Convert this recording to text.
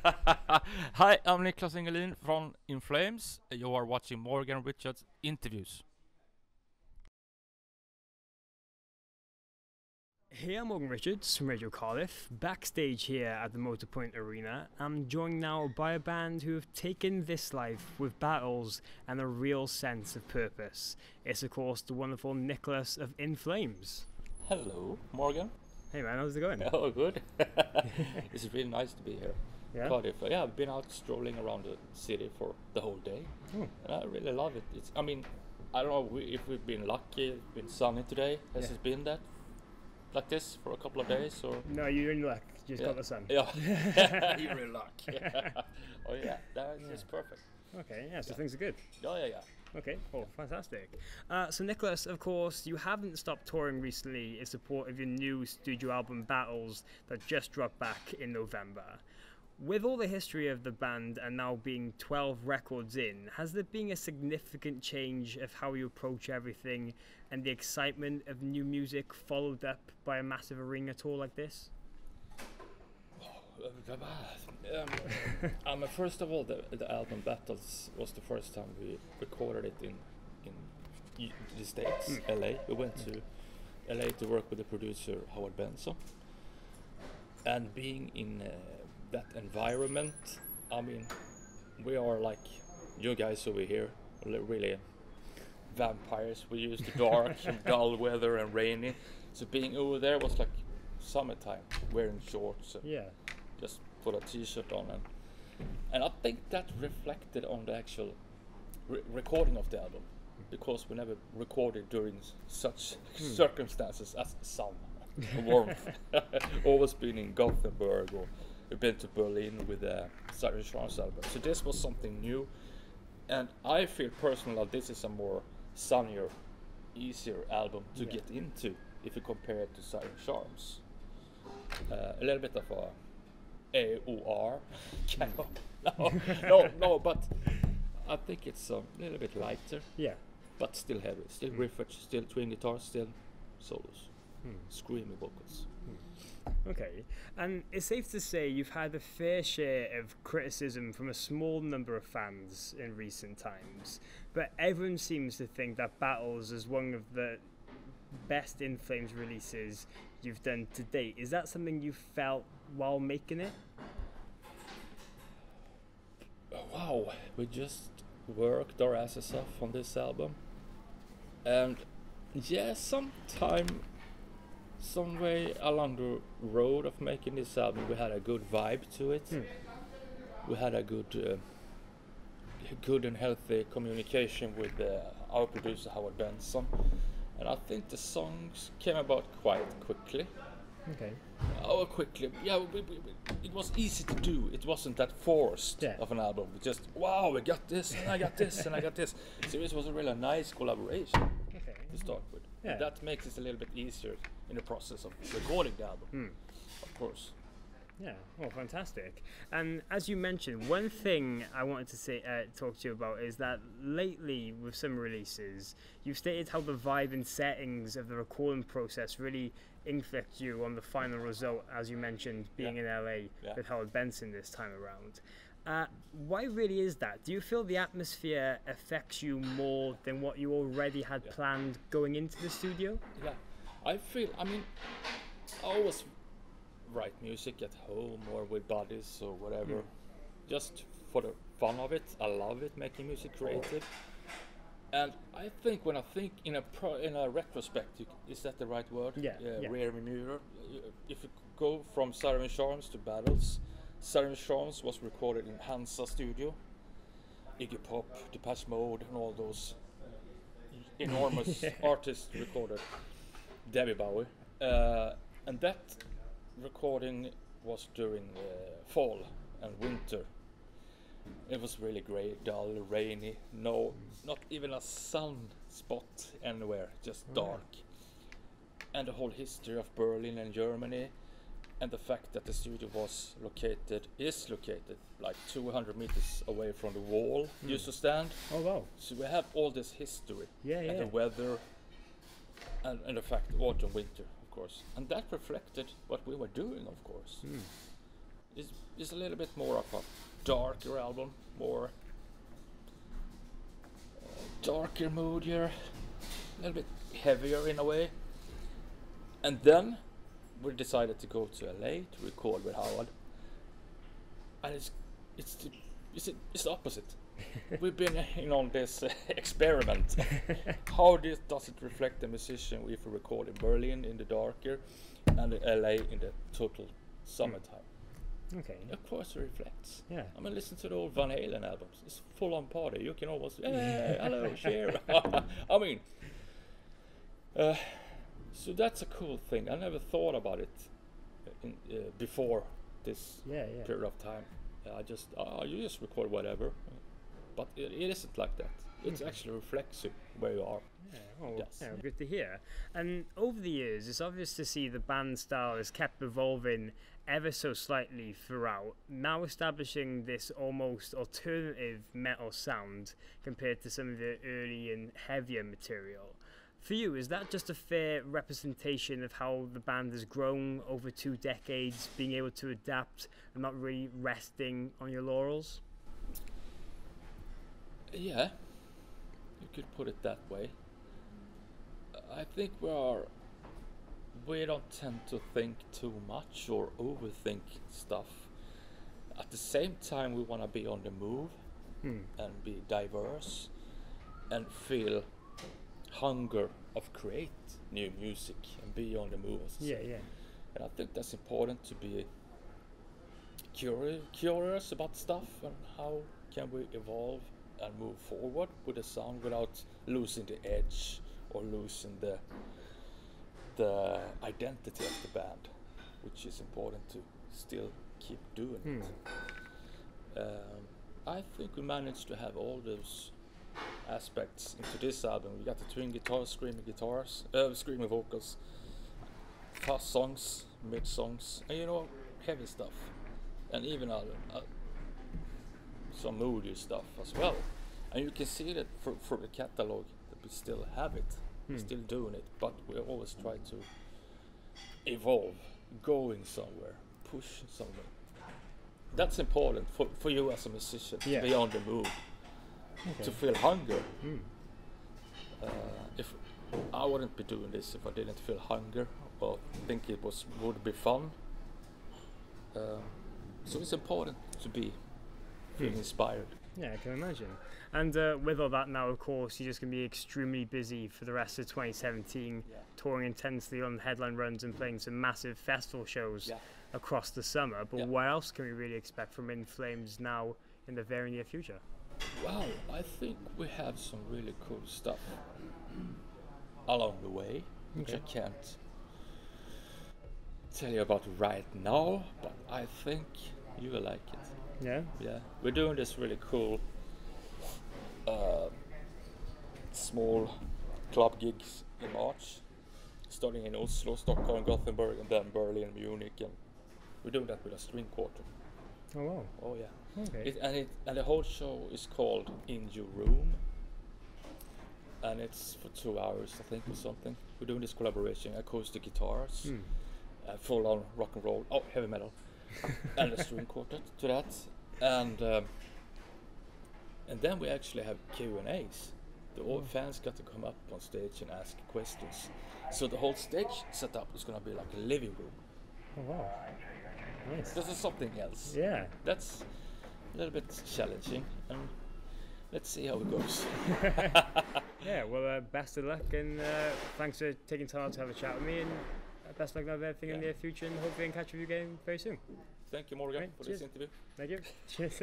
Hi, I'm Niclas Engelin from In Flames. You are watching Morgan Richards interviews. Hey, I'm Morgan Richards from Radio Cardiff, backstage here at the Motorpoint Arena. I'm joined now by a band who have taken this life with battles and a real sense of purpose. It's of course the wonderful Niclas of In Flames. Hello, Morgan. Hey man, how's it going? Oh, good. It's really nice to be here. Yeah? Cardiff. Yeah, I've been out strolling around the city for the whole day. And I really love it. I don't know if we've been lucky, it's been sunny today. Has it been that? Like this for a couple of days, or No, you're in luck. You just got the sun. Yeah, you're in luck. Oh yeah, that's just perfect. Okay, yeah, so things are good. Yeah. Okay, oh, fantastic. So Niclas, of course, you haven't stopped touring recently in support of your new studio album Battles that just dropped back in November. With all the history of the band and now being 12 records in, has there been a significant change of how you approach everything and the excitement of new music followed up by a massive arena tour like this? First of all, the album Battles was the first time we recorded it in the States, LA. We went to LA to work with the producer Howard Benson. And being in that environment, we are like you guys over here, really vampires. We used the dark and dull weather and rainy. So being over there was like summertime, wearing shorts and just put a t-shirt on, and I think that reflected on the actual recording of the album, because we never recorded during such circumstances as sun, warmth. Always been in Gothenburg, or we've been to Berlin with the Swedish album. So this was something new, and I feel personally that this is a more sunnier, easier album to get into if you compare it to Siren Charms. A little bit of a AOR kind of. No, but I think it's a little bit lighter. Yeah. But still heavy, still riffage, still twin guitars, still solos, screamy vocals. Okay, and it's safe to say you've had a fair share of criticism from a small number of fans in recent times, but everyone seems to think that Battles is one of the best In Flames releases you've done to date. Is that something you felt while making it? Wow, we just worked our asses off on this album, and some way along the road of making this album, we had a good vibe to it. We had a good and healthy communication with our producer Howard Benson, and I think the songs came about quite quickly. Okay. Oh, quickly. Yeah, it was easy to do. It wasn't that forced of an album. We just, wow, we got this, and I got this, and I got this. So it was a really nice collaboration to start with. Yeah. That makes it a little bit easier in the process of recording the album, of course. Yeah, well, fantastic. And as you mentioned, one thing I wanted to talk to you about is that lately with some releases, you've stated how the vibe and settings of the recording process really influenced you on the final result, as you mentioned, being in LA with Howard Benson this time around. Why really is that? Do you feel the atmosphere affects you more than what you already had planned going into the studio? Yeah, I always write music at home or with buddies or whatever, just for the fun of it. I love it, making music creative. And I think when I think in a retrospect, is that the right word? Rear mirror. If you go from Siren Charms to Battles, Siren Charms was recorded in Hansa Studio. Iggy Pop, Depeche Mode, and all those enormous artists recorded. David Bowie, and that recording was during fall and winter. It was really grey, dull, rainy, not even a sun spot anywhere, just dark. And the whole history of Berlin and Germany, and the fact that the studio is located like 200 meters away from the wall used to stand. Oh wow. So we have all this history and the weather and the fact autumn, winter, of course. And that reflected what we were doing, of course. it's a little bit more of a darker album, more darker moodier, a little bit heavier in a way. And then we decided to go to LA to record with Howard, and it's the opposite. We've been in on this experiment. How does it reflect the musician if we record in Berlin in the darker and LA in the total summertime? Okay. Of course it reflects. Yeah. I mean, listen to the old Van Halen albums. It's full on party. You can almost, hey, hello, cheer. I mean, so that's a cool thing. I never thought about it before this period of time. You just record whatever, but it isn't like that. It actually reflects you where you are. Yeah, yeah, good to hear. And over the years, it's obvious to see the band style has kept evolving ever so slightly throughout, now establishing this almost alternative metal sound compared to some of the early and heavier material. For you, is that just a fair representation of how the band has grown over 2 decades, being able to adapt and not really resting on your laurels? Yeah, you could put it that way. I think we don't tend to think too much or overthink stuff. At the same time, we want to be on the move and be diverse and feel hunger of create new music and be on the move. And I think that's important, to be curious about stuff and how can we evolve and move forward with the sound without losing the edge or losing the identity of the band, which is important to still keep doing it. I think we managed to have all those aspects into this album. We got the twin guitars, screaming vocals, fast songs, mid songs, and heavy stuff, and even some moody stuff as well. And you can see that for the catalog that we still have it, we're still doing it, but we always try to evolve, going somewhere, push somewhere. That's important for you as a musician, to be on the move. To feel hunger. If I wouldn't be doing this if I didn't feel hunger or think it would be fun. So it's important to be feeling inspired. Yeah, I can imagine. And with all that now, of course, you're just going to be extremely busy for the rest of 2017, touring intensely on headline runs and playing some massive festival shows across the summer. But what else can we really expect from In Flames now in the very near future? Wow, I think we have some really cool stuff along the way, which I can't tell you about right now, but I think you will like it. Yeah, we're doing this really cool small club gigs in March, starting in Oslo, Stockholm, Gothenburg, and then Berlin, Munich, and we're doing that with a string quartet. Oh wow! Oh yeah. Okay. And the whole show is called In Your Room, and it's for 2 hours, I think, or something. We're doing this collaboration, acoustic guitars, full on rock and roll, heavy metal, and a string quartet to that, and then we actually have Q&As. The old fans got to come up on stage and ask questions. So the whole stage setup is going to be like a living room. Oh wow! Nice. This is something else. Yeah. That's a little bit challenging, and let's see how it goes. Yeah, well, best of luck, and thanks for taking time out to have a chat with me, and best of luck with everything in the near future, and hopefully I can catch you again very soon. Thank you, Morgan, for Cheers. this interview. Thank you. Cheers.